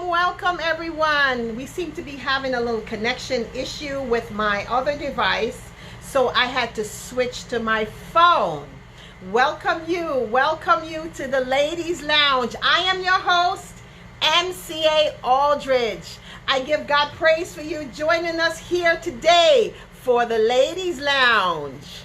Welcome everyone. We seem to be having a little connection issue with my other device, so I had to switch to my phone. Welcome you to the Ladies Lounge. I am your host, MCA Aldridge. I give God praise for you joining us here today for the Ladies Lounge.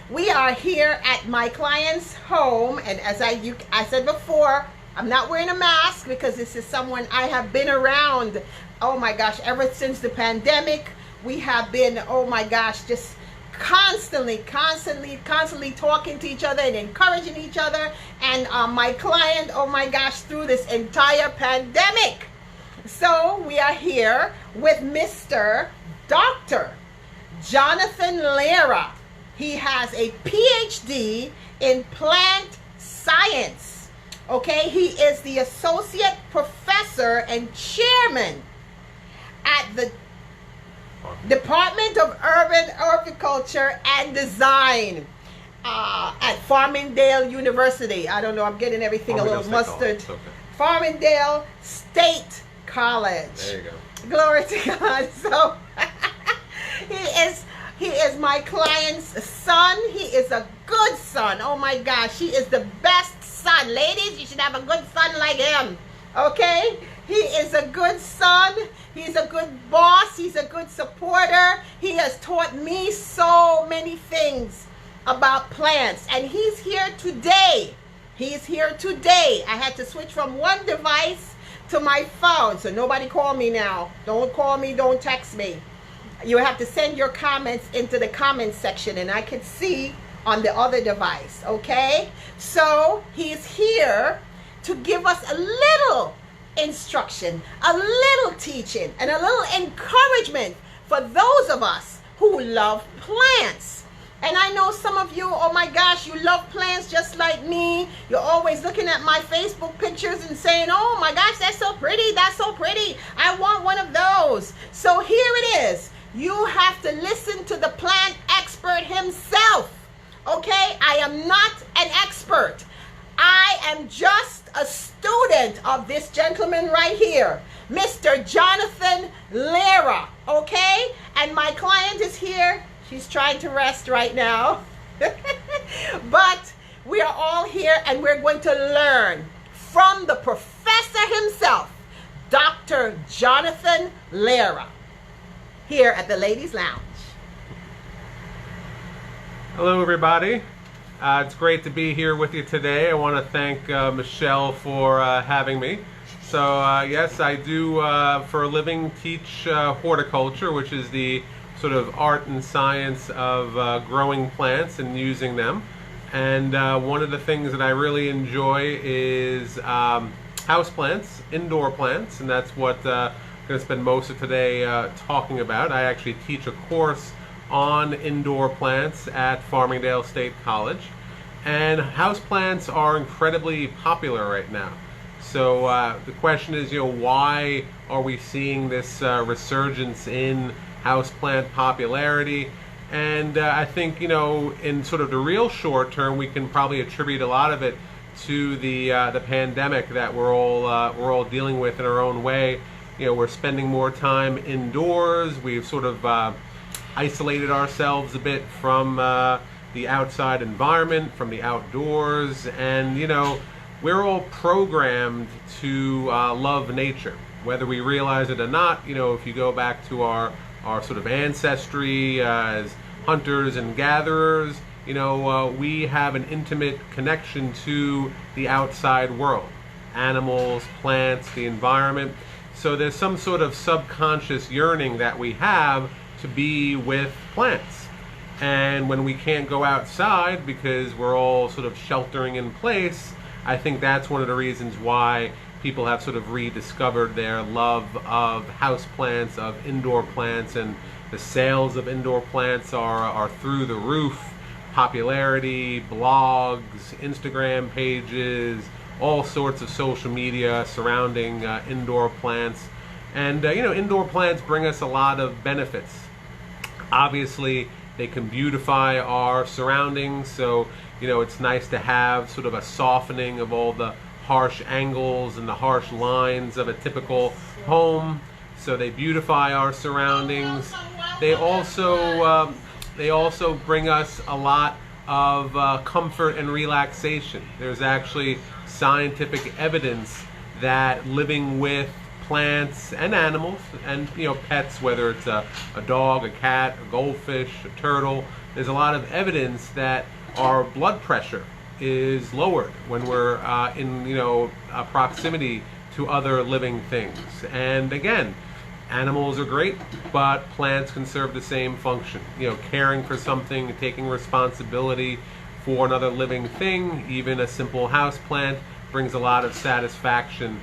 We are here at my client's home, and as I said before, I'm not wearing a mask because this is someone I have been around, oh my gosh, ever since the pandemic. We have been, oh my gosh, just constantly talking to each other and encouraging each other, and my client, oh my gosh, through this entire pandemic. So we are here with Mr. Dr. Jonathan Leherer. He has a PhD in plant science. Okay, he is the associate professor and chairman at the Department of Urban Horticulture and Design at Farmingdale University. I don't know, I'm getting everything a little mustard. Okay. Farmingdale State College. There you go. Glory to God. So he is my client's son. He is a good son. Oh my gosh, he is the best son. Ladies, you should have a good son like him. Okay? He is a good son. He's a good boss. He's a good supporter. He has taught me so many things about plants. And he's here today. He's here today. I had to switch from one device to my phone. So nobody call me now. Don't call me. Don't text me. You have to send your comments into the comments section, and I can see on the other device. Okay? So he's here to give us a little instruction, a little teaching, and a little encouragement for those of us who love plants. And I know some of you, oh my gosh, you love plants just like me. You're always looking at my Facebook pictures and saying, oh my gosh, that's so pretty, that's so pretty. I want one of those. So here it is. You have to listen to the plant expert himself. Okay? I am not an expert. I am just a student of this gentleman right here, Mr. Jonathan Leherer. Okay? And my client is here. She's trying to rest right now. But we are all here, and we're going to learn from the professor himself, Dr. Jonathan Leherer, here at the Ladies Lounge. Hello everybody. It's great to be here with you today. I want to thank Michelle for having me. So yes, I do for a living teach horticulture, which is the sort of art and science of growing plants and using them. And one of the things that I really enjoy is houseplants, indoor plants, and that's what I'm going to spend most of today talking about. I actually teach a course on indoor plants at Farmingdale State College, and houseplants are incredibly popular right now. So the question is, why are we seeing this resurgence in houseplant popularity? And I think, in sort of the real short term, we can probably attribute a lot of it to the pandemic that we're all dealing with in our own way. We're spending more time indoors. We've sort of isolated ourselves a bit from the outside environment, from the outdoors, and we're all programmed to love nature, whether we realize it or not. If you go back to our sort of ancestry as hunters and gatherers, we have an intimate connection to the outside world, animals, plants, the environment. So there's some sort of subconscious yearning that we have to be with plants. And when we can't go outside because we're all sort of sheltering in place, I think that's one of the reasons why people have sort of rediscovered their love of houseplants, of indoor plants, and the sales of indoor plants are through the roof. Popularity, blogs, Instagram pages, all sorts of social media surrounding indoor plants. And indoor plants bring us a lot of benefits. Obviously, they can beautify our surroundings, so it's nice to have sort of a softening of all the harsh angles and the harsh lines of a typical home, so they beautify our surroundings. They also bring us a lot of comfort and relaxation. There's actually scientific evidence that living with plants and animals and pets, whether it's a dog, a cat, a goldfish, a turtle, there's a lot of evidence that our blood pressure is lowered when we're in proximity to other living things. And again, animals are great, but plants can serve the same function. Caring for something, taking responsibility for another living thing, even a simple house plant, brings a lot of satisfaction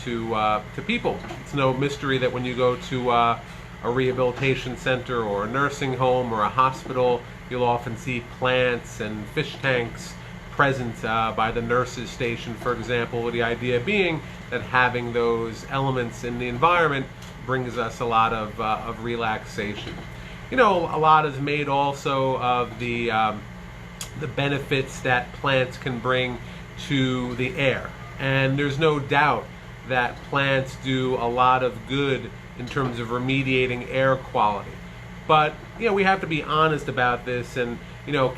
to people. It's no mystery that when you go to a rehabilitation center or a nursing home or a hospital, you'll often see plants and fish tanks present by the nurses' station, for example, with the idea being that having those elements in the environment brings us a lot of relaxation. A lot is made also of the benefits that plants can bring to the air. And there's no doubt that plants do a lot of good in terms of remediating air quality. But we have to be honest about this, and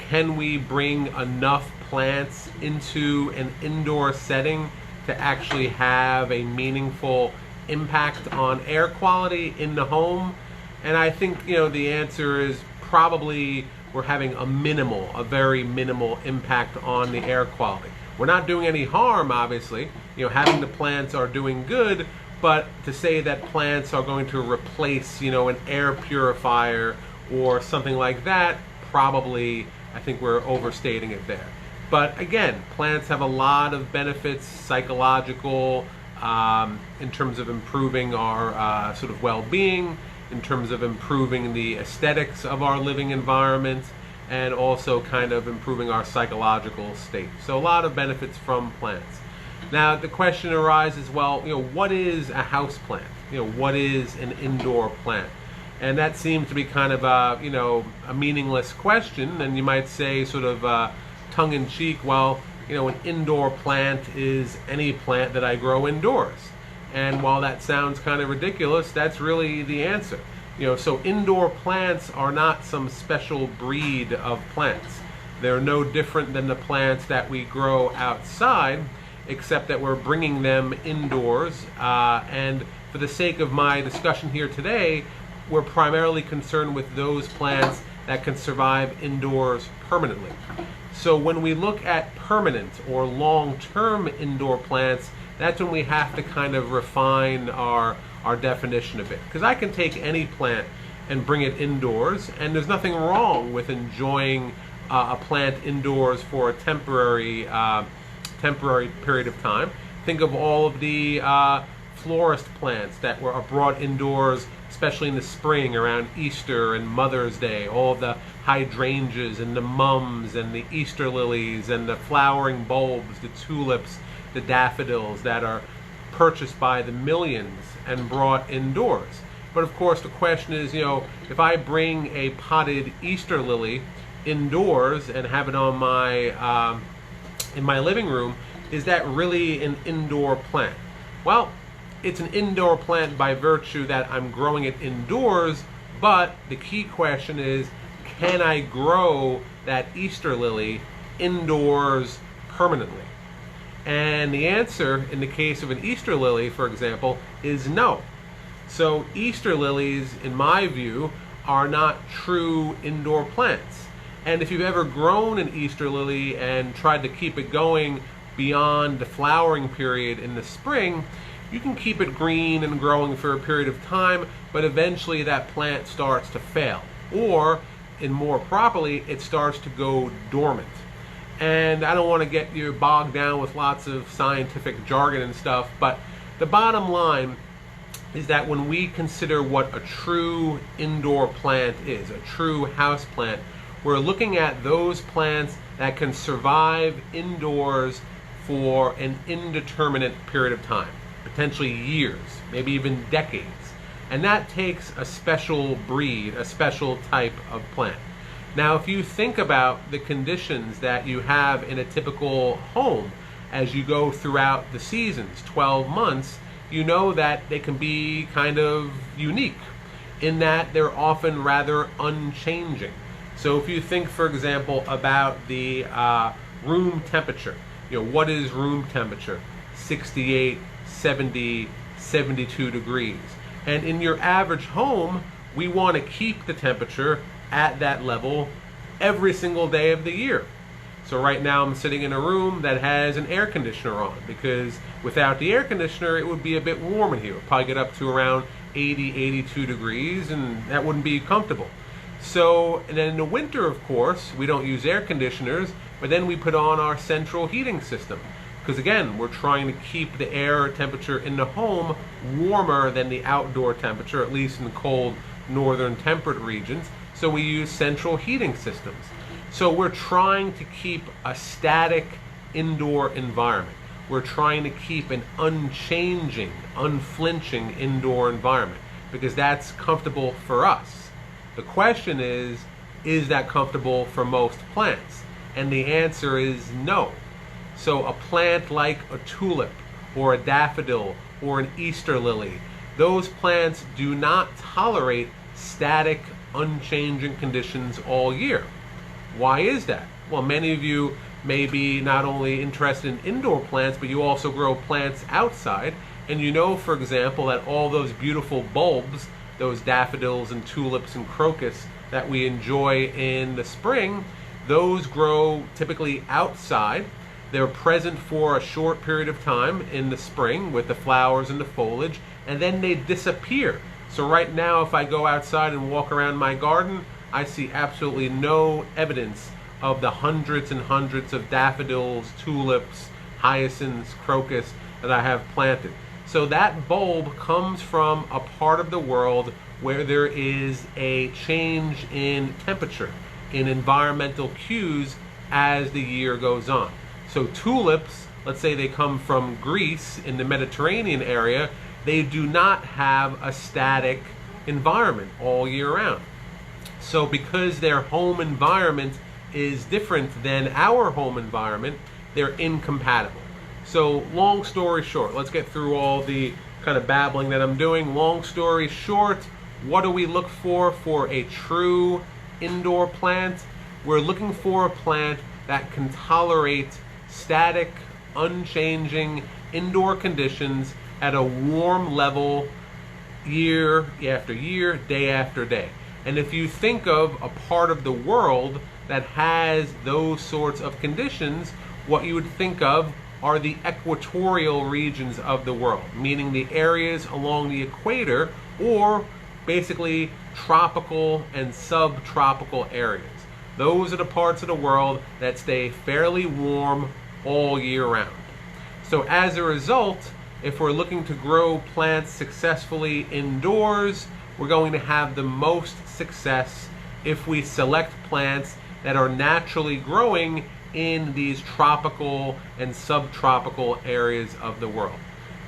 can we bring enough plants into an indoor setting to actually have a meaningful impact on air quality in the home? And I think the answer is probably we're having a very minimal impact on the air quality. We're not doing any harm, obviously. Having the plants are doing good, but to say that plants are going to replace, an air purifier or something like that, probably, I think we're overstating it there. But again, plants have a lot of benefits, psychological, in terms of improving our sort of well-being, in terms of improving the aesthetics of our living environment, and also kind of improving our psychological state. So a lot of benefits from plants. Now the question arises, well, what is a house plant? What is an indoor plant? And that seems to be kind of a meaningless question. And you might say, sort of tongue-in-cheek, well, an indoor plant is any plant that I grow indoors. And while that sounds kind of ridiculous, that's really the answer. So indoor plants are not some special breed of plants. They're no different than the plants that we grow outside, except that we're bringing them indoors. And for the sake of my discussion here today, we're primarily concerned with those plants that can survive indoors permanently. So when we look at permanent or long-term indoor plants, that's when we have to kind of refine our definition a bit. Because I can take any plant and bring it indoors, and there's nothing wrong with enjoying a plant indoors for a temporary period of time. Think of all of the florist plants that are brought indoors, especially in the spring around Easter and Mother's Day. All of the hydrangeas and the mums and the Easter lilies and the flowering bulbs, the tulips, the daffodils that are purchased by the millions and brought indoors. But of course the question is, if I bring a potted Easter lily indoors and have it on my in my living room, is that really an indoor plant? Well, it's an indoor plant by virtue that I'm growing it indoors, but the key question is, can I grow that Easter lily indoors permanently? And the answer in the case of an Easter lily, for example, is no. So Easter lilies, in my view, are not true indoor plants. And if you've ever grown an Easter lily and tried to keep it going beyond the flowering period in the spring, you can keep it green and growing for a period of time, but eventually that plant starts to fail. Or, in more properly, it starts to go dormant. And I don't want to get you bogged down with lots of scientific jargon and stuff, but the bottom line is that when we consider what a true indoor plant is, a true house plant, we're looking at those plants that can survive indoors for an indeterminate period of time, potentially years, maybe even decades. And that takes a special breed, a special type of plant. Now, if you think about the conditions that you have in a typical home, as you go throughout the seasons, 12 months, you know that they can be kind of unique in that they're often rather unchanging. So if you think, for example, about the room temperature, what is room temperature? 68, 70, 72 degrees. And in your average home, we want to keep the temperature at that level every single day of the year. So right now I'm sitting in a room that has an air conditioner on, because without the air conditioner it would be a bit warm in here. It would probably get up to around 80, 82 degrees, and that wouldn't be comfortable. So, and then in the winter, of course, we don't use air conditioners, but then we put on our central heating system. Because again, we're trying to keep the air temperature in the home warmer than the outdoor temperature, at least in the cold northern temperate regions. So we use central heating systems. So we're trying to keep a static indoor environment. We're trying to keep an unchanging, unflinching indoor environment, because that's comfortable for us. The question is that comfortable for most plants? And the answer is no. So a plant like a tulip or a daffodil or an Easter lily, those plants do not tolerate static, unchanging conditions all year. Why is that? Well, many of you may be not only interested in indoor plants, but you also grow plants outside. And you know, for example, that all those beautiful bulbs, those daffodils and tulips and crocus that we enjoy in the spring, those grow typically outside. They're present for a short period of time in the spring with the flowers and the foliage, and then they disappear. So right now, if I go outside and walk around my garden, I see absolutely no evidence of the hundreds and hundreds of daffodils, tulips, hyacinths, crocus that I have planted. So that bulb comes from a part of the world where there is a change in temperature, in environmental cues as the year goes on. So tulips, let's say they come from Greece in the Mediterranean area, they do not have a static environment all year round. So because their home environment is different than our home environment, they're incompatible. So long story short, let's get through all the kind of babbling that I'm doing. Long story short, what do we look for a true indoor plant? We're looking for a plant that can tolerate static, unchanging indoor conditions at a warm level year after year, day after day. And if you think of a part of the world that has those sorts of conditions, what you would think of are the equatorial regions of the world, meaning the areas along the equator, or basically tropical and subtropical areas. Those are the parts of the world that stay fairly warm all year round. So as a result, if we're looking to grow plants successfully indoors, we're going to have the most success if we select plants that are naturally growing in these tropical and subtropical areas of the world.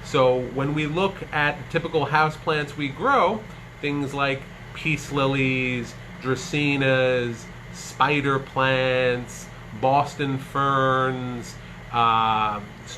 So when we look at the typical houseplants we grow, things like peace lilies, dracaenas, spider plants, Boston ferns,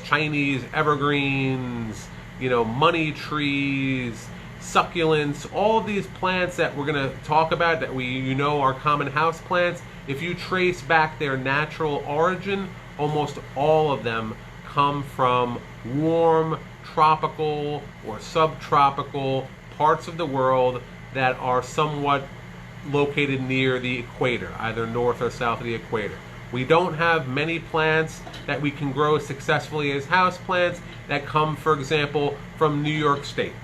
Chinese evergreens, money trees, succulents, all of these plants that we're going to talk about that are common house plants, if you trace back their natural origin, almost all of them come from warm, tropical or subtropical parts of the world that are somewhat located near the equator, either north or south of the equator. We don't have many plants that we can grow successfully as house plants that come, for example, from New York State.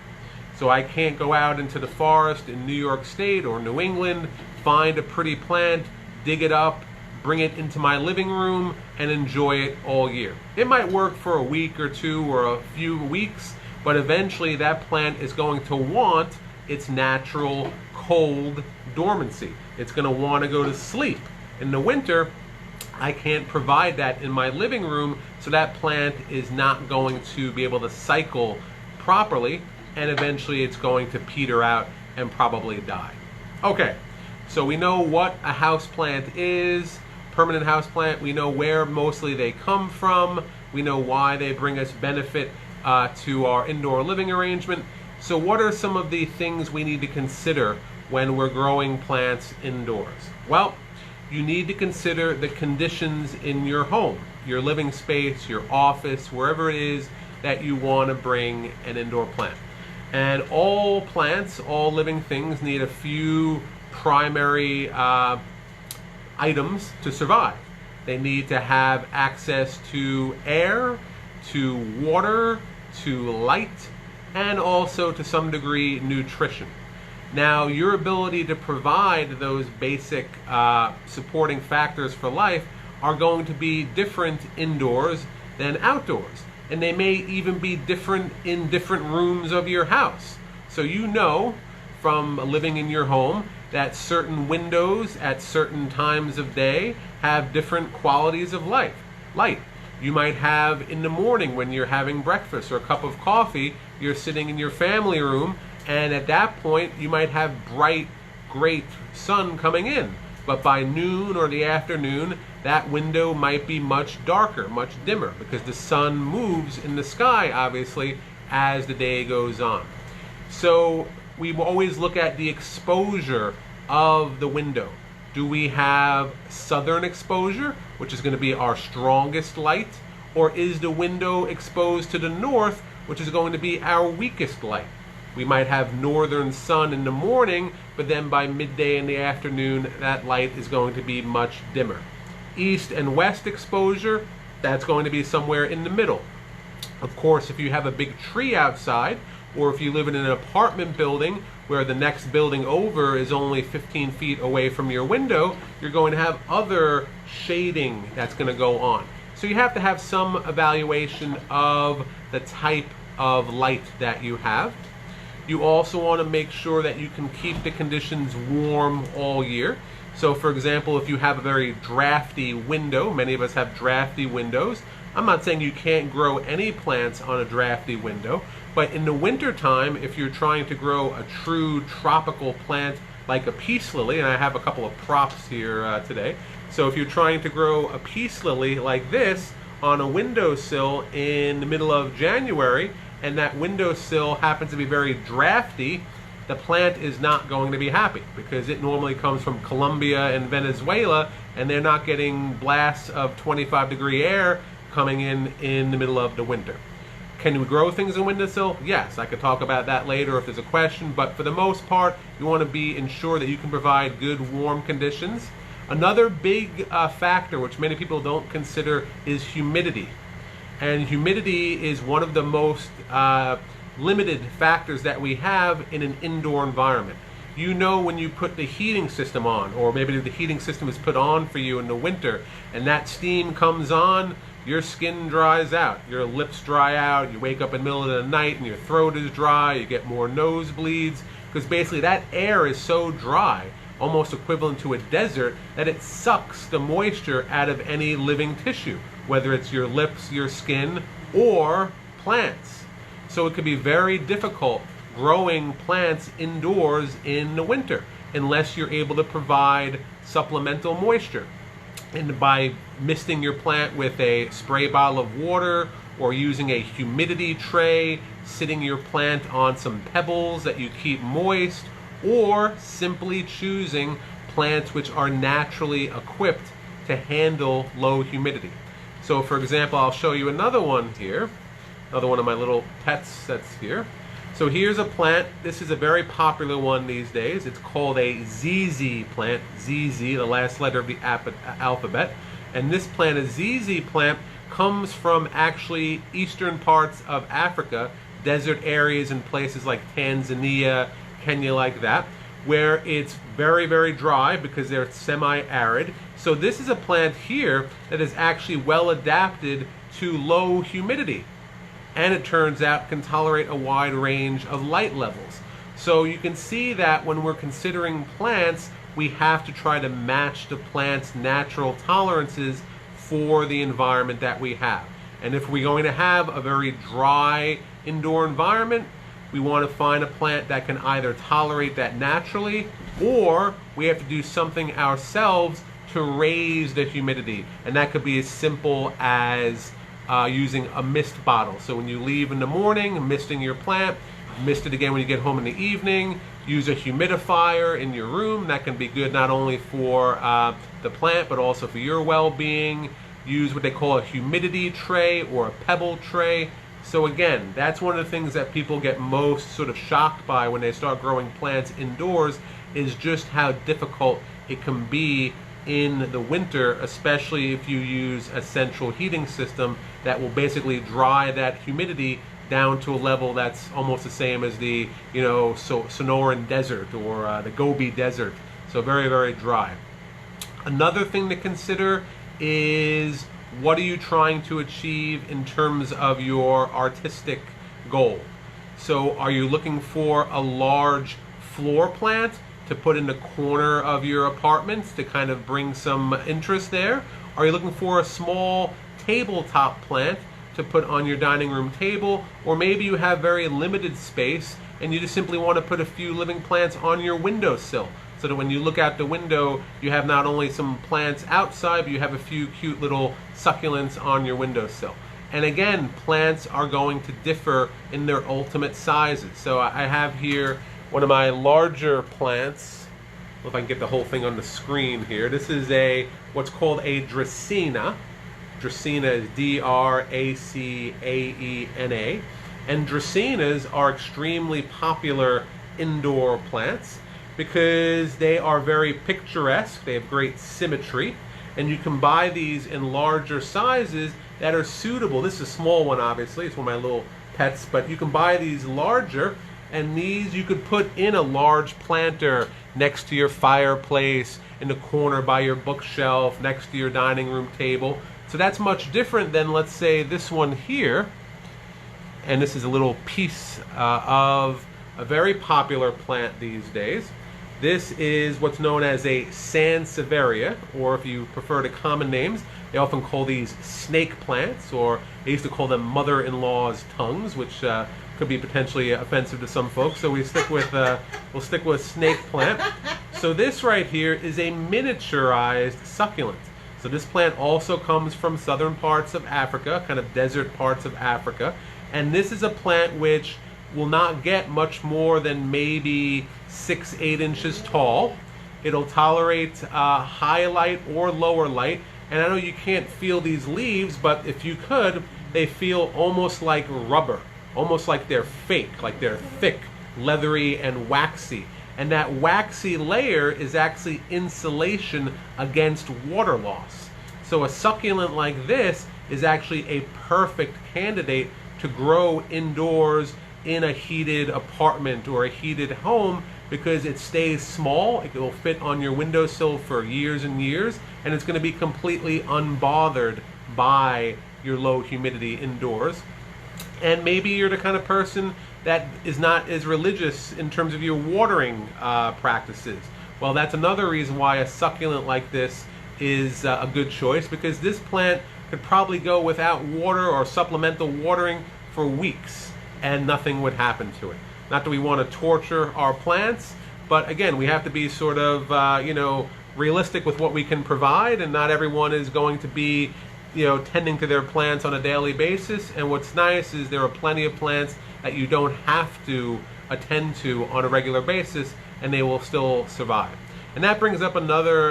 So I can't go out into the forest in New York State or New England, find a pretty plant, dig it up, bring it into my living room, and enjoy it all year. It might work for a week or two or a few weeks, but eventually that plant is going to want its natural cold dormancy. It's going to want to go to sleep. In the winter, I can't provide that in my living room, so that plant is not going to be able to cycle properly, and eventually it's going to peter out and probably die. Okay, so we know what a house plant is, permanent house plant. We know where mostly they come from. We know why they bring us benefit to our indoor living arrangement. So what are some of the things we need to consider when we're growing plants indoors? Well, you need to consider the conditions in your home, your living space, your office, wherever it is that you want to bring an indoor plant. And all plants, all living things need a few primary items to survive. They need to have access to air, to water, to light, and also to some degree nutrition. Now, your ability to provide those basic supporting factors for life are going to be different indoors than outdoors. And they may even be different in different rooms of your house. So you know from living in your home that certain windows at certain times of day have different qualities of light. You might have in the morning when you're having breakfast or a cup of coffee, you're sitting in your family room, and at that point you might have bright, great sun coming in. But by noon or the afternoon, that window might be much darker, much dimmer, because the sun moves in the sky, obviously, as the day goes on. So we always look at the exposure of the window. Do we have southern exposure, which is going to be our strongest light, or is the window exposed to the north, which is going to be our weakest light? We might have northern sun in the morning, but then by midday in the afternoon, that light is going to be much dimmer. East and west exposure, that's going to be somewhere in the middle. Of course, if you have a big tree outside, or if you live in an apartment building where the next building over is only 15 feet away from your window, you're going to have other shading that's going to go on. So you have to have some evaluation of the type of light that you have. You also want to make sure that you can keep the conditions warm all year. So for example, if you have a very drafty window, many of us have drafty windows. I'm not saying you can't grow any plants on a drafty window, but in the winter time, if you're trying to grow a true tropical plant like a peace lily, and I have a couple of props here today. So if you're trying to grow a peace lily like this on a windowsill in the middle of January, and that windowsill happens to be very drafty, the plant is not going to be happy because it normally comes from Colombia and Venezuela, and they're not getting blasts of 25-degree air coming in the middle of the winter. Can we grow things in windowsill? Yes, I could talk about that later if there's a question, but for the most part, you want to ensure that you can provide good warm conditions. Another big factor, which many people don't consider, is humidity. And humidity is one of the most limited factors that we have in an indoor environment. You know when you put the heating system on, or maybe the heating system is put on for you in the winter, and that steam comes on, your skin dries out, your lips dry out, you wake up in the middle of the night and your throat is dry, you get more nosebleeds, because basically that air is so dry, almost equivalent to a desert, that it sucks the moisture out of any living tissue, whether it's your lips, your skin, or plants. So it could be very difficult growing plants indoors in the winter unless you're able to provide supplemental moisture. And by misting your plant with a spray bottle of water, or using a humidity tray, sitting your plant on some pebbles that you keep moist, or simply choosing plants which are naturally equipped to handle low humidity. So for example, I'll show you another one here, another one of my little pets that's here. So here's a plant. This is a very popular one these days. It's called a ZZ plant. ZZ, the last letter of the alphabet. And this plant, a ZZ plant, comes from actually eastern parts of Africa, desert areas in places like Tanzania, Kenya, like that, where it's very, very dry because they're semi-arid. So this is a plant here that is actually well adapted to low humidity. And it turns out can tolerate a wide range of light levels. So you can see that when we're considering plants, we have to try to match the plant's natural tolerances for the environment that we have. And if we're going to have a very dry indoor environment, we want to find a plant that can either tolerate that naturally, or we have to do something ourselves to raise the humidity. And that could be as simple as using a mist bottle. So when you leave in the morning, misting your plant, mist it again when you get home in the evening. Use a humidifier in your room. That can be good not only for the plant but also for your well-being. Use what they call a humidity tray or a pebble tray. So again, that's one of the things that people get most sort of shocked by when they start growing plants indoors, is just how difficult it can be in the winter, especially if you use a central heating system that will basically dry that humidity down to a level that's almost the same as the Sonoran Desert or the Gobi Desert. So very, very dry. Another thing to consider is, what are you trying to achieve in terms of your artistic goal? So are you looking for a large floor plant to put in the corner of your apartment to kind of bring some interest there? Are you looking for a small tabletop plant to put on your dining room table? Or maybe you have very limited space and you just simply want to put a few living plants on your windowsill, so that when you look out the window, you have not only some plants outside, but you have a few cute little succulents on your windowsill. And again, plants are going to differ in their ultimate sizes. So I have here one of my larger plants. If I can get the whole thing on the screen here. This is what's called a Dracaena. Dracaena is D-R-A-C-A-E-N-A. And Dracaenas are extremely popular indoor plants because they are very picturesque. They have great symmetry, and you can buy these in larger sizes that are suitable. This is a small one, obviously. It's one of my little pets, but you can buy these larger, and these you could put in a large planter next to your fireplace, in the corner by your bookshelf, next to your dining room table. So that's much different than, let's say, this one here. And this is a little piece of a very popular plant these days. This is what's known as a Sansevieria, or if you prefer the common names, they often call these snake plants, or they used to call them mother-in-law's tongues, which could be potentially offensive to some folks. So we'll stick with snake plant. So this right here is a miniaturized succulent. So this plant also comes from southern parts of Africa, kind of desert parts of Africa, and this is a plant which will not get much more than maybe 6-8 inches tall. It'll tolerate high light or lower light. And I know you can't feel these leaves, but if you could, they feel almost like rubber, almost like they're fake, like they're thick, leathery, and waxy. And that waxy layer is actually insulation against water loss. So a succulent like this is actually a perfect candidate to grow indoors in a heated apartment or a heated home, because it stays small, it will fit on your windowsill for years and years, and it's going to be completely unbothered by your low humidity indoors. And maybe you're the kind of person that is not as religious in terms of your watering practices. Well, that's another reason why a succulent like this is a good choice, because this plant could probably go without water or supplemental watering for weeks and nothing would happen to it. Not that we want to torture our plants, but again, we have to be sort of realistic with what we can provide, and not everyone is going to be tending to their plants on a daily basis. And what's nice is there are plenty of plants that you don't have to attend to on a regular basis, and they will still survive. And that brings up another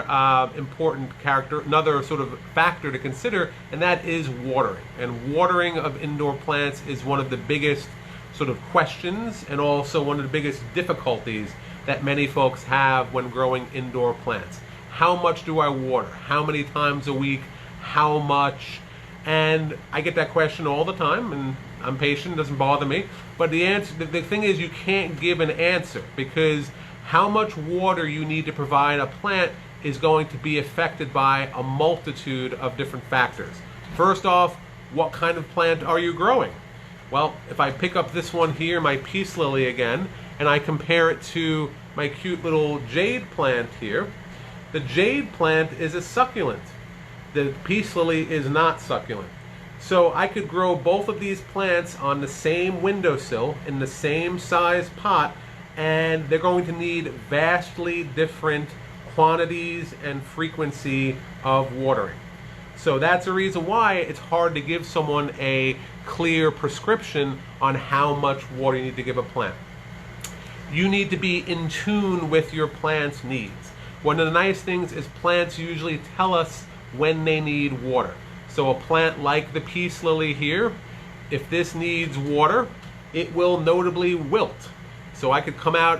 important another sort of factor to consider, and that is watering. And watering of indoor plants is one of the biggest sort of questions, and also one of the biggest difficulties that many folks have when growing indoor plants. How much do I water? How many times a week? How much? And I get that question all the time, and I'm patient, it doesn't bother me. But the answer, the thing is, you can't give an answer, because how much water you need to provide a plant is going to be affected by a multitude of different factors. First off, what kind of plant are you growing? Well, if I pick up this one here, my peace lily again, and I compare it to my cute little jade plant here, the jade plant is a succulent. The peace lily is not succulent. So I could grow both of these plants on the same windowsill in the same size pot, and they're going to need vastly different quantities and frequency of watering. So that's the reason why it's hard to give someone a clear prescription on how much water you need to give a plant. You need to be in tune with your plant's needs. One of the nice things is plants usually tell us when they need water. So a plant like the peace lily here, if this needs water, it will notably wilt. So I could come out,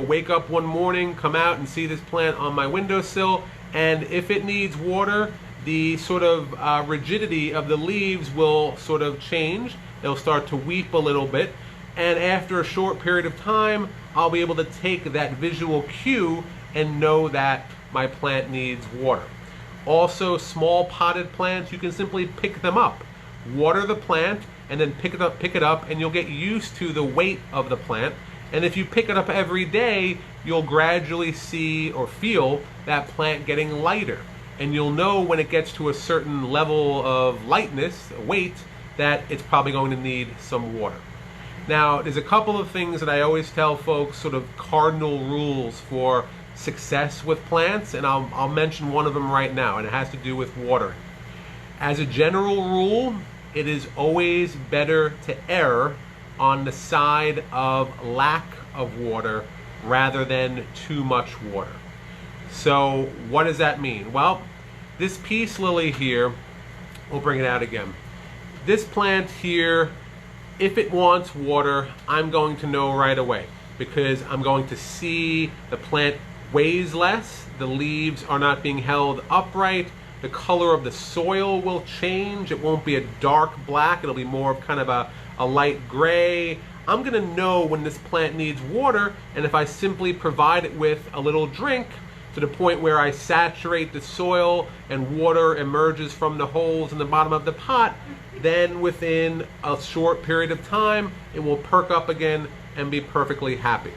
wake up one morning, come out and see this plant on my windowsill, and if it needs water, the sort of rigidity of the leaves will sort of change. They'll start to weep a little bit, and after a short period of time, I'll be able to take that visual cue and know that my plant needs water. Also, small potted plants, you can simply pick them up, water the plant, and then pick it up, and you'll get used to the weight of the plant. And if you pick it up every day, you'll gradually see or feel that plant getting lighter. And you'll know when it gets to a certain level of lightness, weight, that it's probably going to need some water. Now, there's a couple of things that I always tell folks, sort of cardinal rules for success with plants, and I'll mention one of them right now, and it has to do with watering. As a general rule, it is always better to err on the side of lack of water rather than too much water. So what does that mean? Well, this peace lily here, we'll bring it out again. This plant here, if it wants water, I'm going to know right away, because I'm going to see the plant weighs less, the leaves are not being held upright, the color of the soil will change. It won't be a dark black, it'll be more of kind of a light gray. I'm going to know when this plant needs water, and if I simply provide it with a little drink to the point where I saturate the soil and water emerges from the holes in the bottom of the pot, then within a short period of time, it will perk up again and be perfectly happy.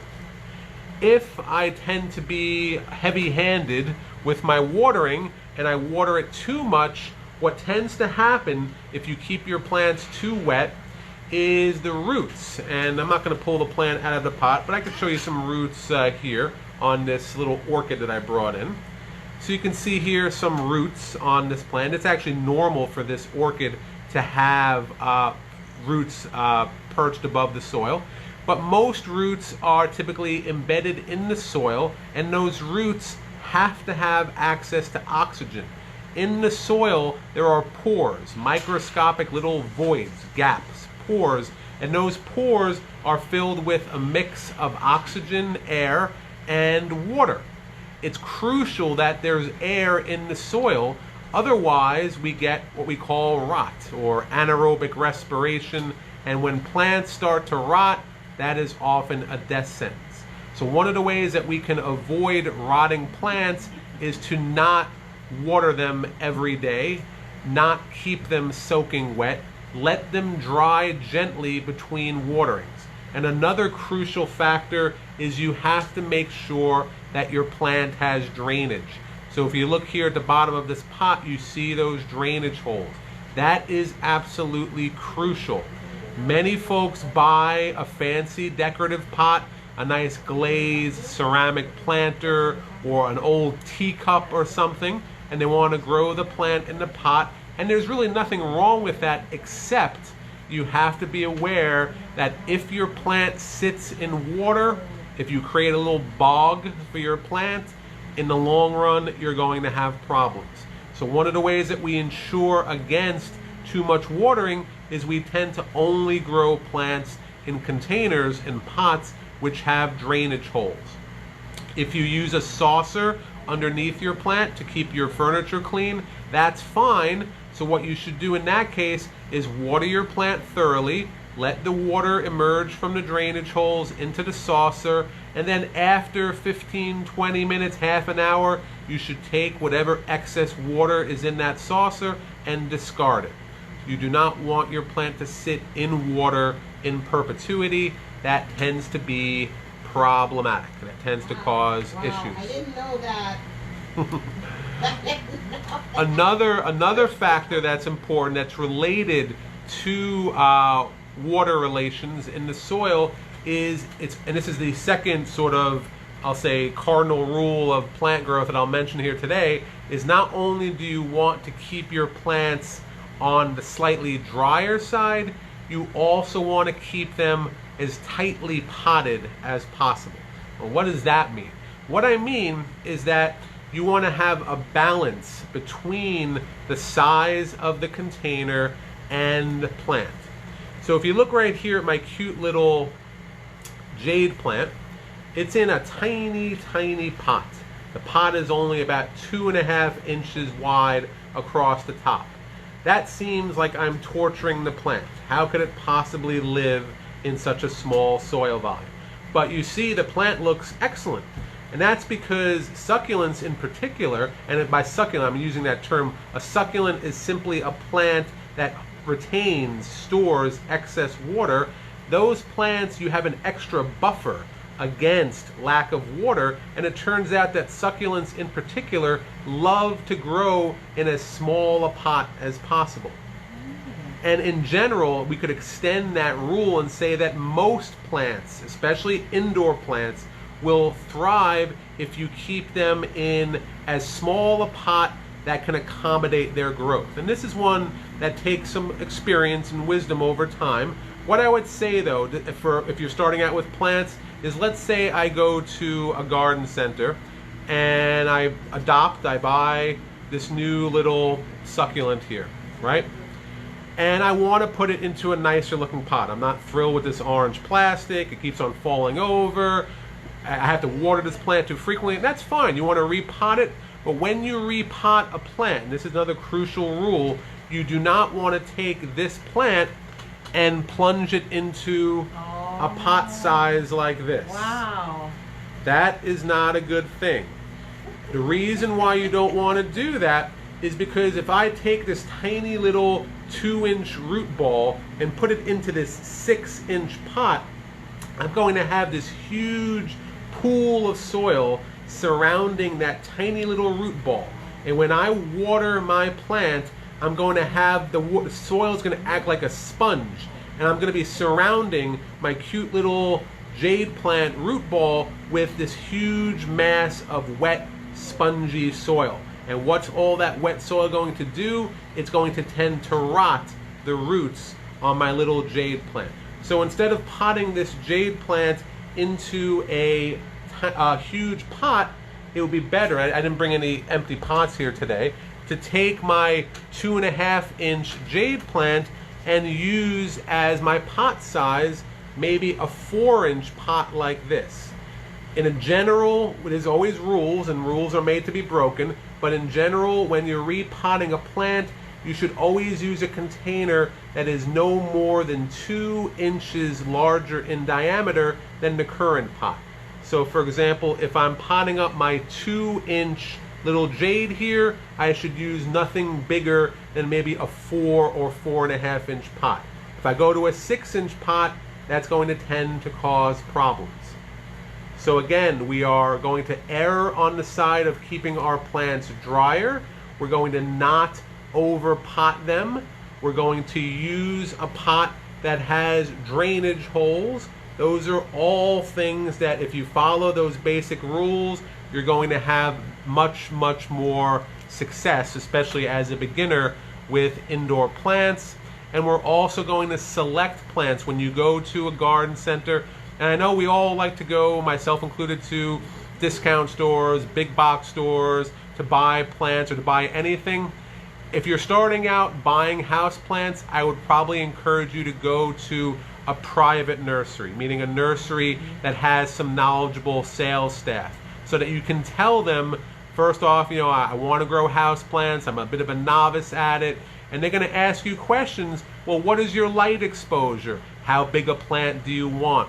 If I tend to be heavy-handed with my watering and I water it too much, what tends to happen if you keep your plants too wet is the roots. And I'm not going to pull the plant out of the pot, but I can show you some roots here on this little orchid that I brought in. So you can see here some roots on this plant. It's actually normal for this orchid to have roots perched above the soil. But most roots are typically embedded in the soil, and those roots have to have access to oxygen. In the soil, there are pores, microscopic little voids, gaps, pores, and those pores are filled with a mix of oxygen, air, and water. It's crucial that there's air in the soil, otherwise we get what we call rot, or anaerobic respiration, and when plants start to rot, that is often a death sentence. So one of the ways that we can avoid rotting plants is to not water them every day, not keep them soaking wet, let them dry gently between waterings. And another crucial factor is you have to make sure that your plant has drainage. So if you look here at the bottom of this pot, you see those drainage holes. That is absolutely crucial. Many folks buy a fancy decorative pot, a nice glazed ceramic planter or an old teacup or something, and they want to grow the plant in the pot, and there's really nothing wrong with that, except you have to be aware that if your plant sits in water, if you create a little bog for your plant, in the long run you're going to have problems. So one of the ways that we ensure against too much watering is we tend to only grow plants in containers, in pots, which have drainage holes. If you use a saucer underneath your plant to keep your furniture clean, that's fine. So what you should do in that case is water your plant thoroughly, let the water emerge from the drainage holes into the saucer, and then after 15, 20 minutes, half an hour, you should take whatever excess water is in that saucer and discard it. You do not want your plant to sit in water in perpetuity. That tends to be problematic. That tends to cause issues. I didn't know that. Another factor that's important, that's related to water relations in the soil, is and this is the second sort of I'll say, cardinal rule of plant growth that I'll mention here today is not only do you want to keep your plants on the slightly drier side, you also want to keep them as tightly potted as possible. Well, what does that mean? What I mean is that you want to have a balance between the size of the container and the plant. So if you look right here at my cute little jade plant, it's in a tiny, tiny pot. The pot is only about 2.5 inches wide across the top. That seems like I'm torturing the plant. How could it possibly live in such a small soil volume? But you see, the plant looks excellent. And that's because succulents in particular, and by succulent I'm using that term, a succulent is simply a plant that retains, stores excess water. Those plants, you have an extra buffer against lack of water, and it turns out that succulents in particular love to grow in as small a pot as possible. And in general, we could extend that rule and say that most plants, especially indoor plants, will thrive if you keep them in as small a pot that can accommodate their growth. And this is one that takes some experience and wisdom over time. What I would say though, if you're starting out with plants, is let's say I go to a garden center and I buy this new little succulent here, right? And I want to put it into a nicer looking pot. I'm not thrilled with this orange plastic. It keeps on falling over. I have to water this plant too frequently. That's fine. You want to repot it. But when you repot a plant, and this is another crucial rule, you do not want to take this plant and plunge it into a pot size like this. Wow. That is not a good thing. The reason why you don't want to do that is because if I take this tiny little 2-inch root ball and put it into this 6-inch pot, I'm going to have this huge pool of soil surrounding that tiny little root ball. And when I water my plant, I'm going to have the soil is going to act like a sponge, and I'm going to be surrounding my cute little jade plant root ball with this huge mass of wet, spongy soil. And what's all that wet soil going to do? It's going to tend to rot the roots on my little jade plant. So instead of potting this jade plant into a huge pot, it would be better, I didn't bring any empty pots here today, to take my 2.5-inch jade plant and use as my pot size maybe a 4-inch pot like this. In a general, there's always rules, and rules are made to be broken, but in general, when you're repotting a plant, you should always use a container that is no more than 2 inches larger in diameter than the current pot. So for example, if I'm potting up my 2-inch little jade here, I should use nothing bigger than maybe a 4 or 4.5-inch pot. If I go to a 6-inch pot, that's going to tend to cause problems. So again, we are going to err on the side of keeping our plants drier. We're going to not over pot them. We're going to use a pot that has drainage holes. Those are all things that if you follow those basic rules, you're going to have much, much more success, especially as a beginner with indoor plants. And we're also going to select plants when you go to a garden center. And I know we all like to go, myself included, to discount stores, big box stores, to buy plants or to buy anything. If you're starting out buying house plants, I would probably encourage you to go to a private nursery, meaning a nursery that has some knowledgeable sales staff, so that you can tell them, first off, you know, I want to grow house plants, I'm a bit of a novice at it, and they're going to ask you questions. Well, what is your light exposure? How big a plant do you want?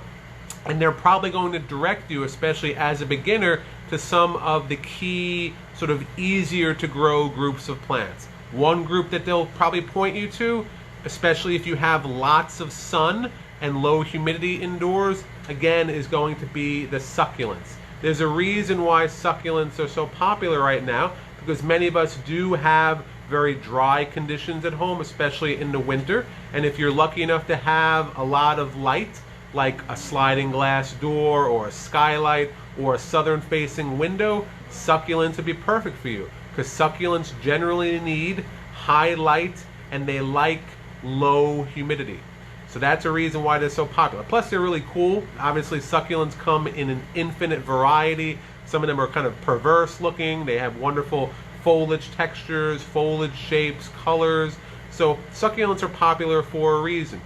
And they're probably going to direct you, especially as a beginner, to some of the key sort of easier to grow groups of plants. One group that they'll probably point you to, especially if you have lots of sun and low humidity indoors, again, is going to be the succulents. There's a reason why succulents are so popular right now, because many of us do have very dry conditions at home, especially in the winter. And if you're lucky enough to have a lot of light, like a sliding glass door or a skylight or a southern facing window, succulents would be perfect for you, because succulents generally need high light and they like low humidity. So that's a reason why they're so popular. Plus they're really cool. Obviously succulents come in an infinite variety. Some of them are kind of perverse looking. They have wonderful foliage textures, foliage shapes, colors. So succulents are popular for a reason.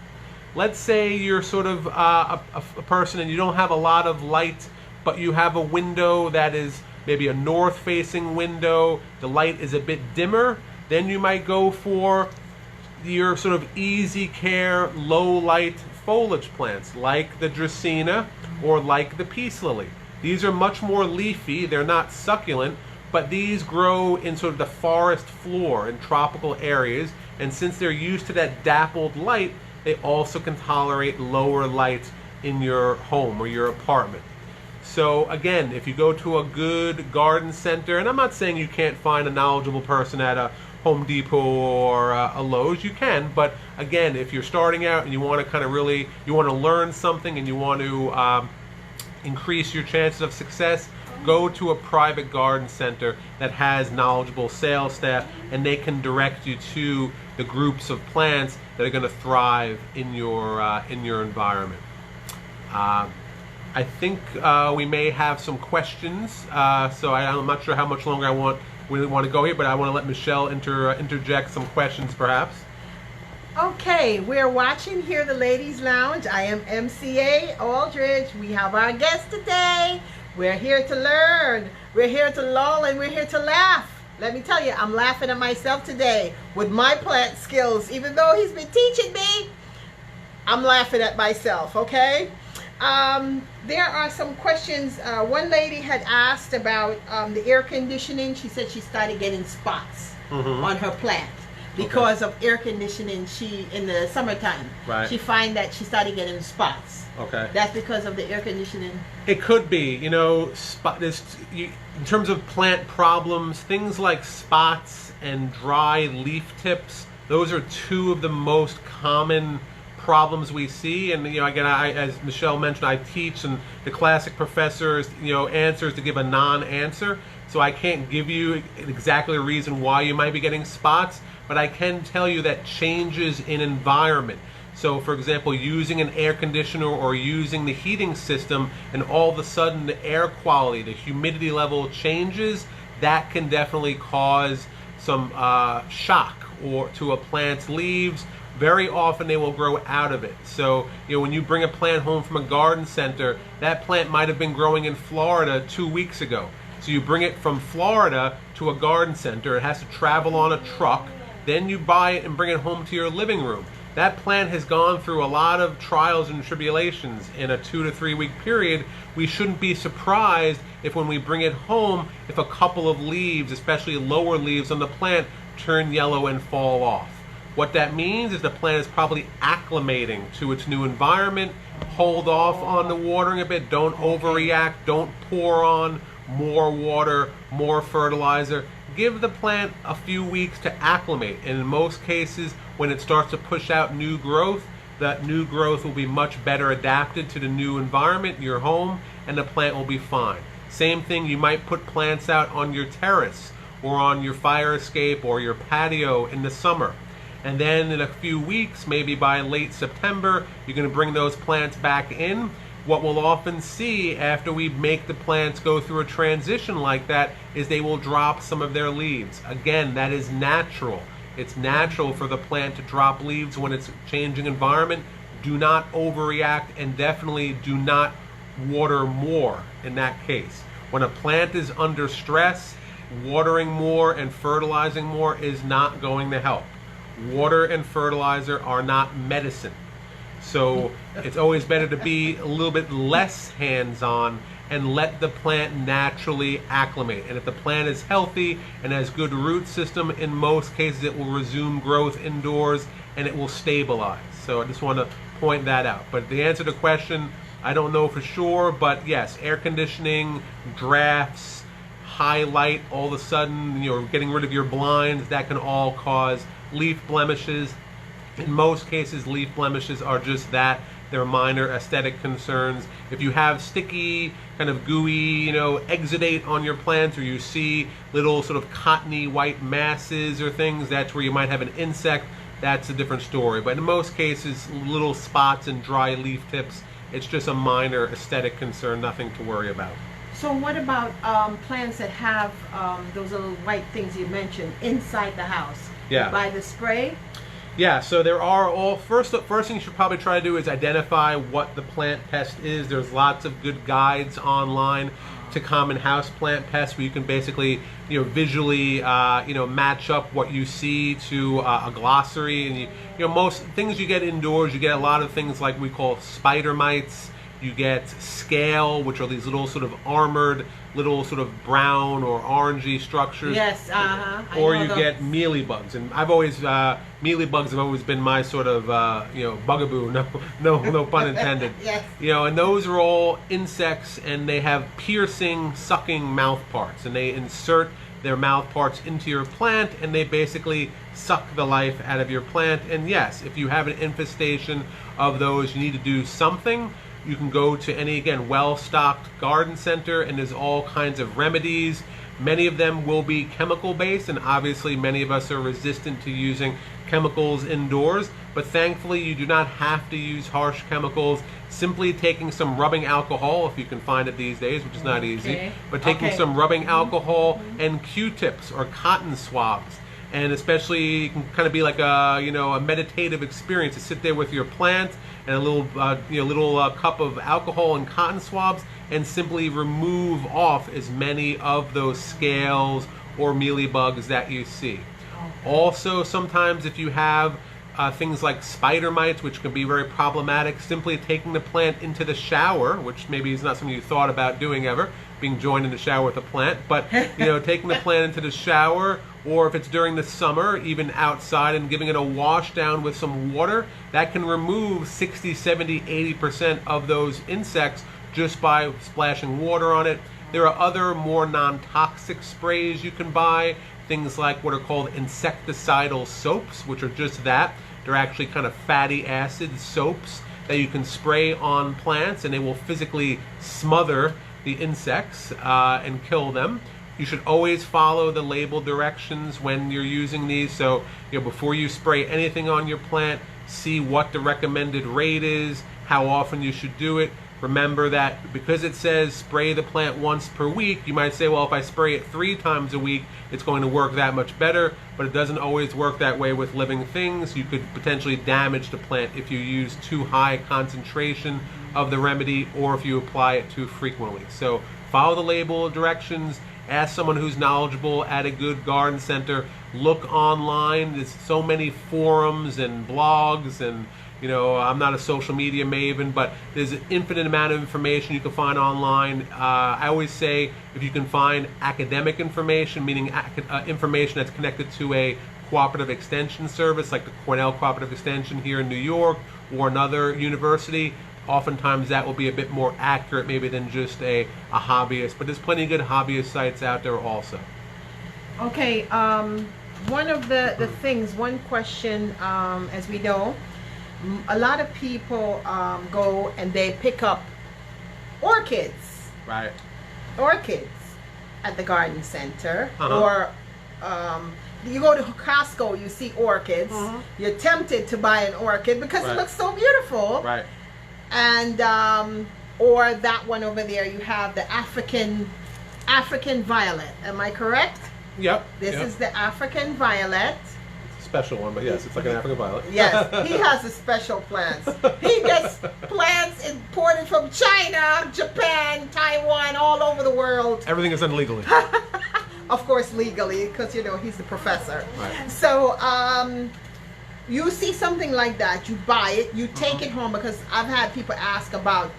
Let's say you're sort of a person and you don't have a lot of light, but you have a window that is maybe a north facing window. The light is a bit dimmer. Then you might go for your sort of easy care, low light foliage plants like the Dracaena or like the peace lily. These are much more leafy. They're not succulent, but these grow in sort of the forest floor in tropical areas. And since they're used to that dappled light, they also can tolerate lower light in your home or your apartment. So again, if you go to a good garden center, and I'm not saying you can't find a knowledgeable person at a Home Depot or a Lowe's, you can, but again, if you're starting out and you want to kind of really, you want to learn something and you want to increase your chances of success, go to a private garden center that has knowledgeable sales staff, and they can direct you to the groups of plants that are going to thrive in your environment. I think we may have some questions, so I'm not sure how much longer I really want to go here, but I want to let Michelle interject some questions perhaps. Okay, we're watching here the Ladies Lounge. I am MCA Aldridge. We have our guest today. We're here to learn. We're here to lull, and we're here to laugh. Let me tell you, I'm laughing at myself today with my plant skills. Even though he's been teaching me, I'm laughing at myself, okay? There are some questions. One lady had asked about the air conditioning. She said she started getting spots on her plant because of air conditioning. In the summertime, she find that she started getting spots. Okay. That's because of the air conditioning. It could be, you know, in terms of plant problems, things like spots and dry leaf tips, those are two of the most common problems we see. And you know, again, as Michelle mentioned, I teach, and the classic professor's answer is to give a non-answer. So I can't give you exactly a reason why you might be getting spots, but I can tell you that changes in environment. So for example, using an air conditioner or using the heating system, and all of a sudden the air quality, the humidity level changes, that can definitely cause some shock to a plant's leaves. Very often they will grow out of it. So when you bring a plant home from a garden center, that plant might have been growing in Florida 2 weeks ago. So you bring it from Florida to a garden center, it has to travel on a truck, then you buy it and bring it home to your living room. That plant has gone through a lot of trials and tribulations in a 2 to 3 week period. We shouldn't be surprised if when we bring it home, if a couple of leaves, especially lower leaves on the plant, turn yellow and fall off. What that means is the plant is probably acclimating to its new environment. Hold off on the watering a bit. Don't overreact. Don't pour on more water, more fertilizer. Give the plant a few weeks to acclimate. And in most cases, when it starts to push out new growth, that new growth will be much better adapted to the new environment, your home, and the plant will be fine. Same thing, you might put plants out on your terrace or on your fire escape or your patio in the summer. And then in a few weeks, maybe by late September, you're going to bring those plants back in. What we'll often see after we make the plants go through a transition like that is they will drop some of their leaves. Again, that is natural. It's natural for the plant to drop leaves when it's changing environment. Do not overreact, and definitely do not water more in that case. When a plant is under stress, watering more and fertilizing more is not going to help. Water and fertilizer are not medicine. So it's always better to be a little bit less hands-on and let the plant naturally acclimate. And if the plant is healthy and has good root system, in most cases it will resume growth indoors and it will stabilize. So I just want to point that out. But the answer to the question, I don't know for sure, but yes, air conditioning, drafts, high light, all of a sudden you're getting rid of your blinds, that can all cause leaf blemishes. In most cases, leaf blemishes are just that. They're minor aesthetic concerns. If you have sticky, kind of gooey, exudate on your plants, or you see little sort of cottony white masses or things, that's where you might have an insect. That's a different story. But in most cases, little spots and dry leaf tips, it's just a minor aesthetic concern, nothing to worry about. So what about plants that have those little white things you mentioned inside the house? Yeah. By the spray? Yeah, so there are first thing you should probably try to do is identify what the plant pest is. There's lots of good guides online to common houseplant pests where you can basically, visually, match up what you see to a glossary. And most things you get indoors, you get a lot of things like we call spider mites. You get scale, which are these little sort of armored, little sort of brown or orangey structures. Yes, Or you get mealybugs, and I've always mealybugs have always been my sort of bugaboo. No pun intended. Yes. And those are all insects, and they have piercing, sucking mouth parts, and they insert their mouth parts into your plant, and they basically suck the life out of your plant. And yes, if you have an infestation of those, you need to do something. You can go to any, again, well-stocked garden center, and there's all kinds of remedies. Many of them will be chemical-based, and obviously many of us are resistant to using chemicals indoors. But thankfully, you do not have to use harsh chemicals. Simply taking some rubbing alcohol, if you can find it these days, which is not easy, but taking some rubbing alcohol and Q-tips or cotton swabs. And especially, it can kind of be like a meditative experience to sit there with your plant and a little cup of alcohol and cotton swabs, and simply remove off as many of those scales or mealybugs that you see. Also, sometimes if you have things like spider mites, which can be very problematic, simply taking the plant into the shower, which maybe is not something you thought about doing ever, being joined in the shower with a plant, but taking the plant into the shower, or if it's during the summer, even outside, and giving it a wash down with some water, that can remove 60, 70, 80% of those insects just by splashing water on it. There are other more non-toxic sprays you can buy, things like what are called insecticidal soaps, which are just that. They're actually kind of fatty acid soaps that you can spray on plants, and they will physically smother the insects and kill them. You should always follow the label directions when you're using these. So, before you spray anything on your plant, see what the recommended rate is, how often you should do it. Remember that because it says spray the plant once per week, you might say, well, if I spray it 3 times a week, it's going to work that much better, but it doesn't always work that way with living things. You could potentially damage the plant if you use too high concentration of the remedy, or if you apply it too frequently. So follow the label directions, ask someone who's knowledgeable at a good garden center, look online. There's so many forums and blogs, and I'm not a social media maven, but there's an infinite amount of information you can find online. I always say, if you can find academic information, meaning information that's connected to a cooperative extension service, like the Cornell Cooperative Extension here in New York, or another university, oftentimes that will be a bit more accurate maybe than just a hobbyist. But there's plenty of good hobbyist sites out there also. Okay, one of the things, one question, as we know, a lot of people go and they pick up orchids. Right. Orchids at the garden center. Or you go to Costco, you see orchids. You're tempted to buy an orchid because it looks so beautiful. Right. And or that one over there, you have the African violet. Am I correct? Yep. This is the African violet. Special one, but yes, it's like an African violet. Yes, he has the special plants. He gets plants imported from China, Japan, Taiwan, all over the world. Everything is done legally. Of course, legally, because he's the professor. Right. So, you see something like that, you buy it, you take it home, because I've had people ask about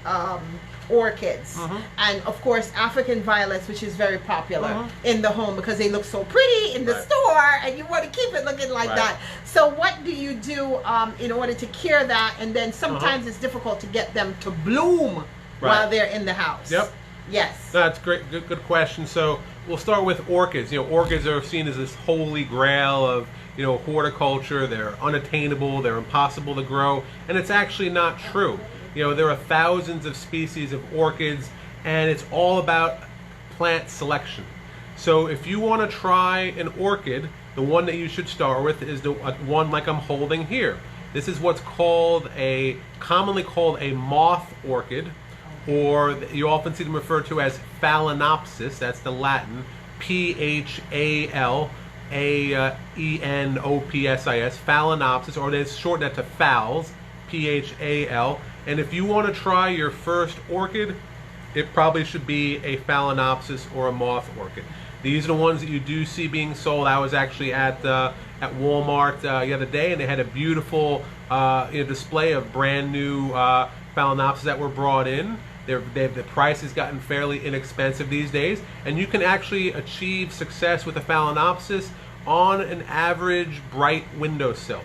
orchids, and of course African violets, which is very popular in the home because they look so pretty in the store, and you want to keep it looking like that. So what do you do in order to cure that? And then sometimes it's difficult to get them to bloom while they're in the house. Yep. Yes. That's great. Good question. So we'll start with orchids. Orchids are seen as this holy grail of horticulture. They're unattainable. They're impossible to grow, and it's actually not true. You know, there are thousands of species of orchids, and it's all about plant selection. So if you want to try an orchid, the one that you should start with is the one like I'm holding here. This is what's commonly called a moth orchid, or you often see them referred to as Phalaenopsis. That's the Latin, P-H-A-L-A-E-N-O-P-S-I-S, Phalaenopsis, or they shorten that to phals, P-H-A-L. And if you want to try your first orchid, it probably should be a Phalaenopsis or a moth orchid. These are the ones that you do see being sold. I was actually at Walmart the other day, and they had a beautiful display of brand new Phalaenopsis that were brought in. The price has gotten fairly inexpensive these days, and you can actually achieve success with a Phalaenopsis on an average bright windowsill.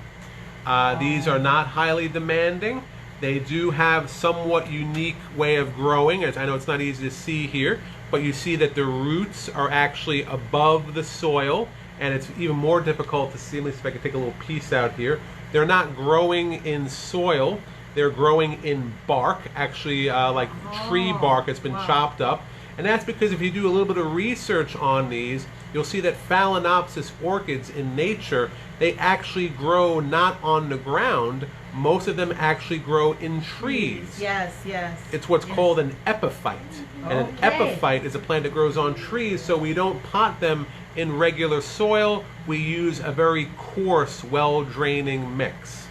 These are not highly demanding. They do have somewhat unique way of growing, as I know it's not easy to see here, but you see that the roots are actually above the soil, and it's even more difficult to see. Let me see if I can take a little piece out here. They're not growing in soil. They're growing in bark, actually like tree bark that's been chopped up. And that's because if you do a little bit of research on these, you'll see that Phalaenopsis orchids in nature, they actually grow not on the ground. Most of them actually grow in trees. Yes, yes. It's what's called an epiphyte. And an epiphyte is a plant that grows on trees, so we don't pot them in regular soil. We use a very coarse, well-draining mix.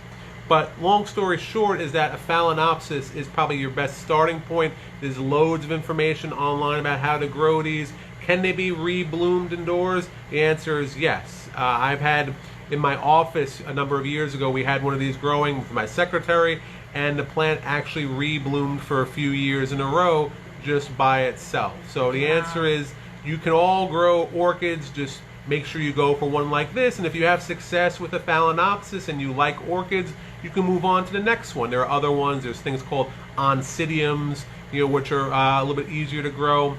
But long story short is that a Phalaenopsis is probably your best starting point. There's loads of information online about how to grow these. Can they be rebloomed indoors? The answer is yes. I've had in my office a number of years ago, we had one of these growing with my secretary, and the plant actually rebloomed for a few years in a row just by itself. So the answer is you can all grow orchids, just make sure you go for one like this, and if you have success with a Phalaenopsis and you like orchids, you can move on to the next one. There are other ones. There's things called oncidiums, which are a little bit easier to grow.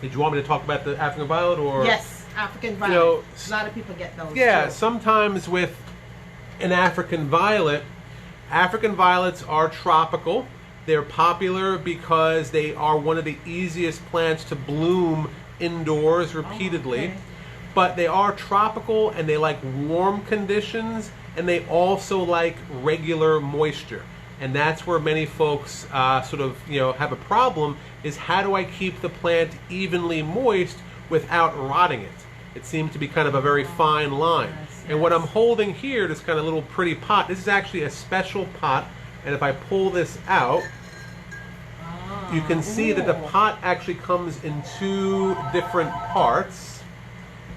Did you want me to talk about the African violet, or? Yes, African violet. A lot of people get those. Yeah, too. Sometimes with an African violets are tropical. They're popular because they are one of the easiest plants to bloom indoors repeatedly. Okay. But they are tropical, and they like warm conditions, and they also like regular moisture. And that's where many folks have a problem, is how do I keep the plant evenly moist without rotting it? It seems to be kind of a very fine line. Yes, and what I'm holding here, this kind of little pretty pot, this is actually a special pot, and if I pull this out, you can see that the pot actually comes in two different parts.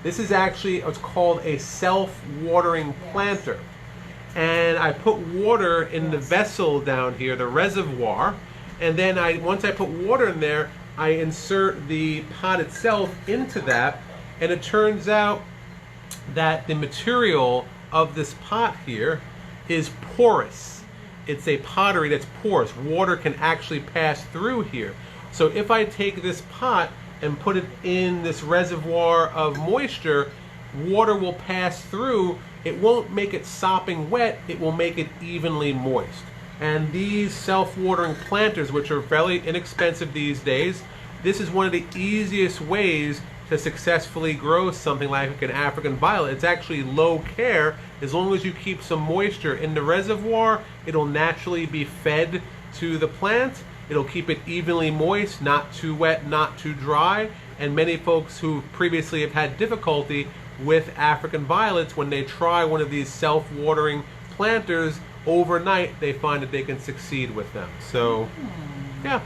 This is actually what's called a self-watering planter. And I put water in the vessel down here, the reservoir, and then once I put water in there, I insert the pot itself into that, and it turns out that the material of this pot here is porous. It's a pottery that's porous. Water can actually pass through here. So if I take this pot and put it in this reservoir of moisture, water will pass through. It won't make it sopping wet, it will make it evenly moist. And these self-watering planters, which are fairly inexpensive these days, this is one of the easiest ways to successfully grow something like an African violet. It's actually low care. As long as you keep some moisture in the reservoir, it'll naturally be fed to the plant. It'll keep it evenly moist, not too wet, not too dry. And many folks who previously have had difficulty with African violets, when they try one of these self-watering planters, overnight they find that they can succeed with them. So, yeah.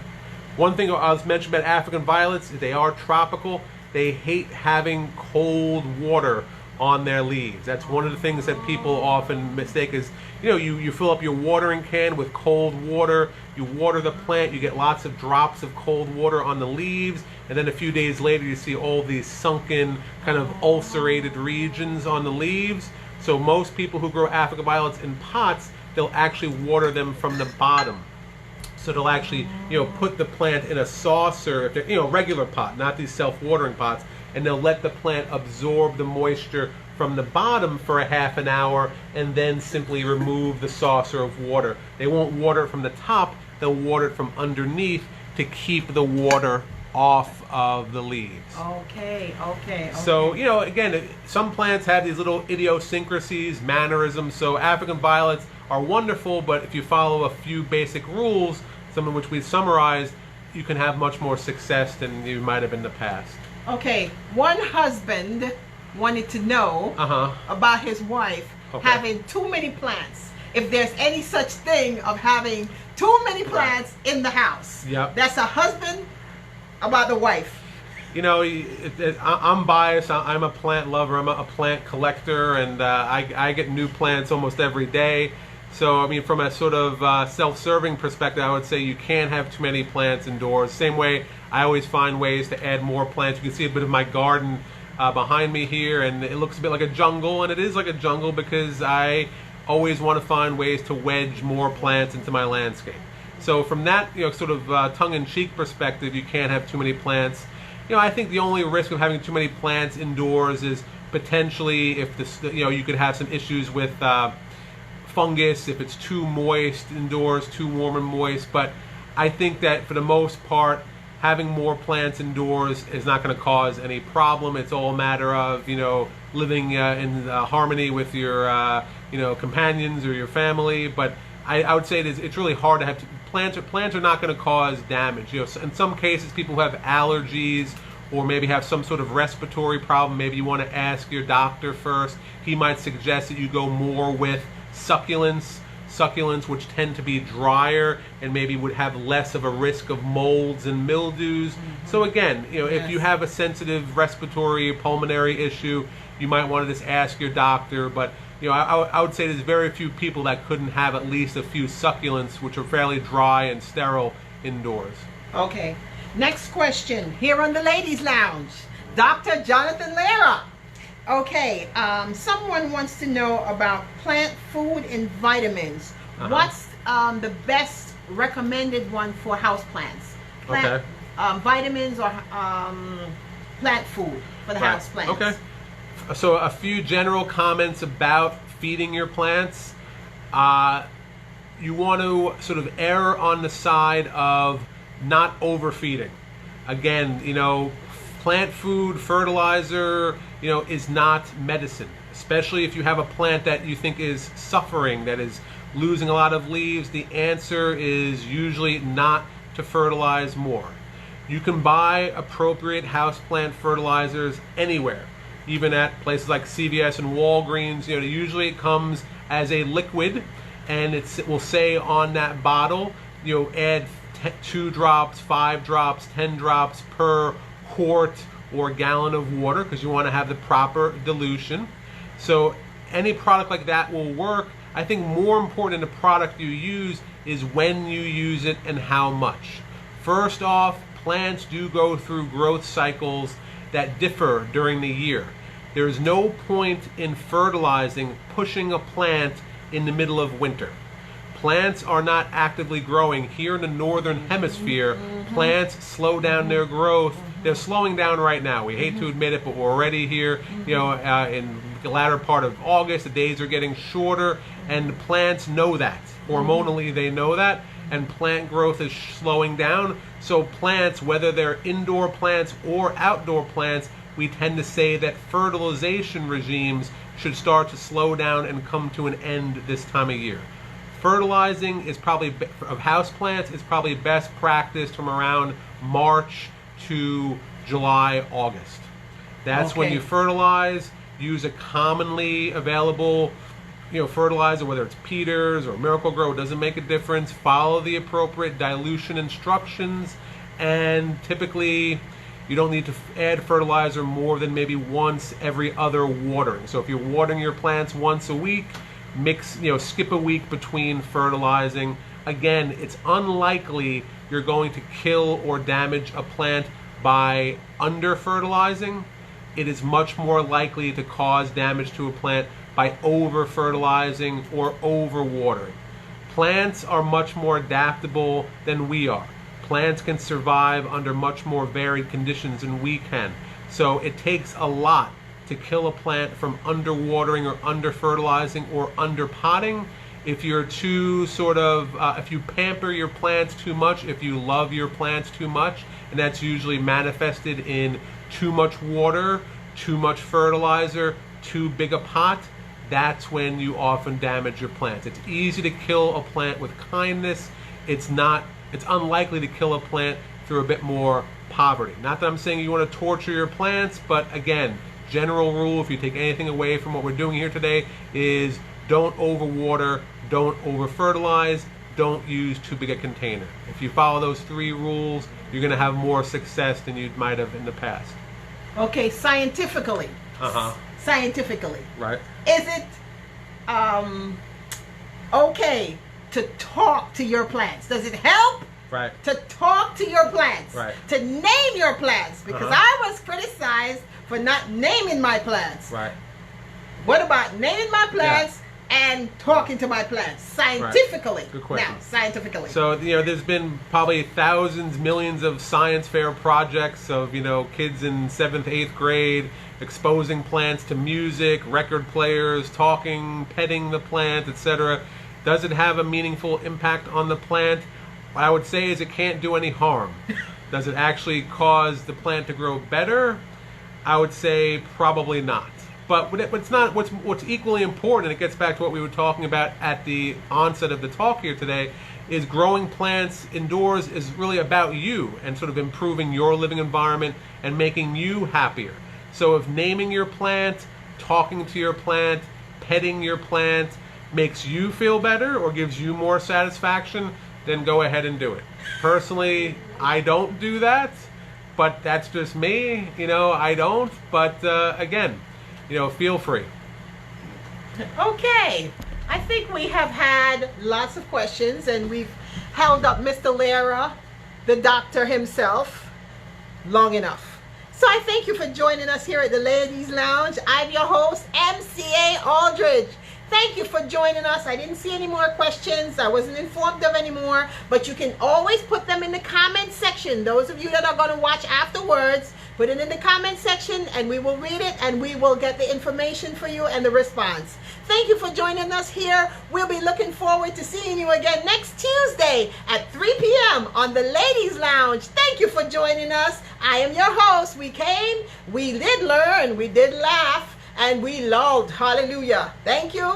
One thing I was mentioning about African violets, they are tropical. They hate having cold water on their leaves. That's one of the things that people often mistake is, you fill up your watering can with cold water, you water the plant, you get lots of drops of cold water on the leaves, and then a few days later you see all these sunken, kind of ulcerated regions on the leaves. So most people who grow African violets in pots, they'll actually water them from the bottom. So they'll actually, put the plant in a saucer, if they're, regular pot, not these self-watering pots, and they'll let the plant absorb the moisture from the bottom for a half an hour, and then simply remove the saucer of water. They won't water it from the top they'll water it from underneath to keep the water off of the leaves. Okay, okay. So, you know, again, some plants have these little idiosyncrasies, mannerisms. So African violets are wonderful, but if you follow a few basic rules, some of which we summarized, you can have much more success than you might have in the past. Okay, one husband wanted to know about his wife having too many plants. If there's any such thing of having too many plants in the house. Yep. That's a husband about the wife. You know, I'm biased. I'm a plant lover. I'm a plant collector, and I get new plants almost every day. So, I mean, from a sort of self-serving perspective, I would say you can't have too many plants indoors. Same way, I always find ways to add more plants. You can see a bit of my garden behind me here, and it looks a bit like a jungle, and it is like a jungle because I always want to find ways to wedge more plants into my landscape. So from that, you know, sort of tongue-in-cheek perspective, you can't have too many plants. You know, I think the only risk of having too many plants indoors is potentially if this, you know, you could have some issues with fungus if it's too moist indoors, too warm and moist. But I think that for the most part, having more plants indoors is not going to cause any problem. It's all a matter of, you know, living in harmony with your, you know, companions or your family. But I would say it's really hard to have plants are not going to cause damage. You know, in some cases, people who have allergies or maybe have some sort of respiratory problem, maybe you want to ask your doctor first. He might suggest that you go more with succulents which tend to be drier and maybe would have less of a risk of molds and mildews. So again, you know, if you have a sensitive respiratory pulmonary issue, you might want to just ask your doctor. But you know, I would say there's very few people that couldn't have at least a few succulents which are fairly dry and sterile indoors. Okay, next question here on the Ladies Lounge, Dr. Jonathan Leherer. Okay, someone wants to know about plant food and vitamins. What's the best recommended one for houseplants? Plant vitamins or plant food for the houseplants? Okay. So a few general comments about feeding your plants. You want to sort of err on the side of not overfeeding. Again, you know, plant food, fertilizer, you know, is not medicine, especially if you have a plant that you think is suffering, that is losing a lot of leaves. The answer is usually not to fertilize more. You can buy appropriate houseplant fertilizers anywhere, even at places like CVS and Walgreens. You know, usually it comes as a liquid, and it will say on that bottle, you know, add 2 drops, 5 drops, 10 drops per quart or gallon of water, because you want to have the proper dilution. So any product like that will work. I think more important in the product you use is when you use it and how much. First off, plants do go through growth cycles that differ during the year. There is no point in fertilizing, pushing a plant in the middle of winter. Plants are not actively growing. Here in the northern hemisphere, plants slow down their growth. They're slowing down right now. We hate to admit it, but we're already here, you know, in the latter part of August. The days are getting shorter, and the plants know that. Hormonally, they know that, and plant growth is slowing down. So plants, whether they're indoor plants or outdoor plants, we tend to say that fertilization regimes should start to slow down and come to an end this time of year. Fertilizing is probably, of houseplants, is probably best practiced from around March to July, August. That's when you fertilize. Use a commonly available, you know, fertilizer, whether it's Peters or Miracle-Gro, it doesn't make a difference. Follow the appropriate dilution instructions, and typically you don't need to add fertilizer more than maybe once every other watering. So if you're watering your plants once a week, skip a week between fertilizing. Again, it's unlikely you're going to kill or damage a plant by under-fertilizing. It is much more likely to cause damage to a plant by over-fertilizing or over-watering. Plants are much more adaptable than we are. Plants can survive under much more varied conditions than we can. So it takes a lot to kill a plant from underwatering or under-fertilizing or under-potting. If you're too sort of, if you pamper your plants too much, if you love your plants too much, and that's usually manifested in too much water, too much fertilizer, too big a pot, that's when you often damage your plants. It's easy to kill a plant with kindness. It's unlikely to kill a plant through a bit more poverty. Not that I'm saying you want to torture your plants, but again, general rule, if you take anything away from what we're doing here today, is don't overwater, don't over-fertilize, don't use too big a container. If you follow those 3 rules, you're going to have more success than you might have in the past. Okay, scientifically. Scientifically. Right. Is it okay to talk to your plants? Does it help? Right. To talk to your plants. Right. To name your plants. Because I was criticized for not naming my plants. Right. What about naming my plants and talking to my plants scientifically? Right. Good question. Now, scientifically. So, there's been probably thousands, millions of science fair projects of, kids in 7th, 8th grade exposing plants to music, record players, talking, petting the plant, etc. Does it have a meaningful impact on the plant? What I would say is it can't do any harm. Does it actually cause the plant to grow better? I would say probably not. But what's equally important, and it gets back to what we were talking about at the onset of the talk here today, is growing plants indoors is really about you and sort of improving your living environment and making you happier. So if naming your plant, talking to your plant, petting your plant makes you feel better or gives you more satisfaction, then go ahead and do it. Personally, I don't do that, but that's just me. I don't. But again, feel free. Okay. I think we have had lots of questions, and we've held up Mr. Leherer, the doctor himself, long enough. So I thank you for joining us here at the Ladies Lounge. I'm your host, MCA Aldridge. Thank you for joining us. I didn't see any more questions. I wasn't informed of any more, but you can always put them in the comment section. Those of you that are going to watch afterwards, put it in the comment section and we will read it and we will get the information for you and the response. Thank you for joining us here. We'll be looking forward to seeing you again next Tuesday at 3 p.m. on the Ladies Lounge. Thank you for joining us. I am your host. We came, we did learn, we did laugh, and we loved. Hallelujah. Thank you.